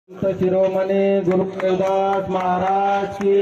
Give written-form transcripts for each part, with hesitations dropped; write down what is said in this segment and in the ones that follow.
संत शिरोमणी गुरु रविदास महाराज की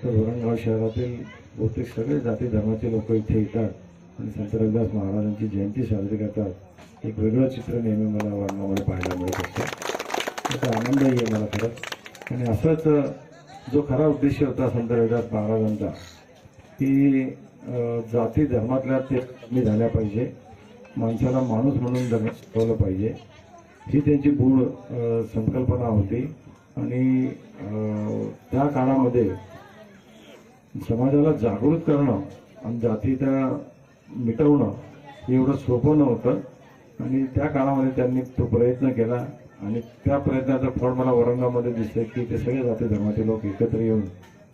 औरंगाबाद शहरातील बहुतेक सगळे जाती धर्माचे लोक इथे येतात आणि संत रविदास महाराजांची जयंती साजरी करतात। एक वेगळं चित्र नेहमी मला वर्णामध्ये पाहायला मिळत असतं। त्याचा आनंदही आहे मला खरंच। आणि असंच जो खरा उद्देश होता संत रविदास महाराजांचा की जाती धर्मातल्या ते कमी झाल्या पाहिजे, माणसाला माणूस म्हणून जगणं शिकवलं पाहिजे, ही त्यांची मूळ संकल्पना होती। आणि त्या काळामध्ये समाजाला जागृत करणं आणि जातीचा मिटवणं एवढं सोपं नव्हतं। आणि त्या काळामध्ये त्यांनी तो प्रयत्न केला आणि त्या प्रयत्नाचं फळ मला औरंगाबादमध्ये दिसतं की ते सगळे जाती धर्माचे लोक एकत्र येऊन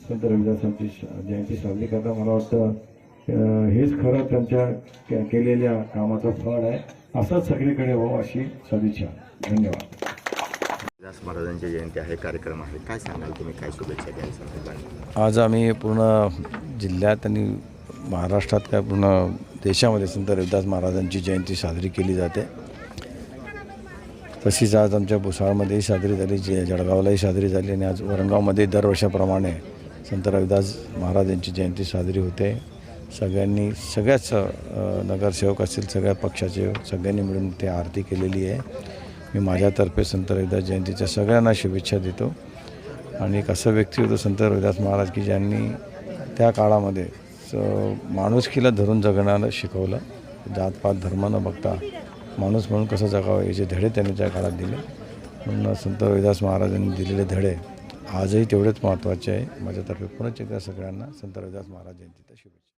संत रविदासांची जयंती साजरी करतात। मला वाटतं हेच खरं त्यांच्या केलेल्या कामाचं फळ आहे। असंच सगळीकडे हो अशी सदिच्छा। धन्यवाद। रविदास महाराजांची जयंती आहे, कार्यक्रम आहे, काय सांगाल तुम्ही, काय शुभेच्छा द्याल संदर्भात? आज आम्ही पूर्ण जिल्ह्यात आणि महाराष्ट्रात काय पूर्ण देशामध्ये संत रविदास महाराजांची जयंती साजरी केली जाते। तशीच आज आमच्या भुसावळमध्येही साजरी झाली, जळगावलाही साजरी झाली आणि आज औरंगाबादमध्ये दरवर्षाप्रमाणे संत रविदास महाराजांची जयंती साजरी होते। सगळ्यांनी सगळ्याच नगरसेवक असतील, सगळ्या पक्षाचे सगळ्यांनी मिळून ते आरती केलेली आहे। मी माझ्यातर्फे संत रविदास जयंतीच्या सगळ्यांना शुभेच्छा देतो। आणि एक असं व्यक्ती होतं संत रविदास महाराज की ज्यांनी त्या काळामध्ये माणुसकीला धरून जगण्याला शिकवलं। जातपात धर्म न बघता माणूस म्हणून कसं जगावं याचे धडे त्यांनी त्या काळात दिले। म्हणून संत रविदास महाराजांनी दिलेले धडे आजही तेवढेच महत्त्वाचे आहे। माझ्यातर्फे पुन्हा एकदा सगळ्यांना संत रविदास महाराज जयंतीच्या शुभेच्छा।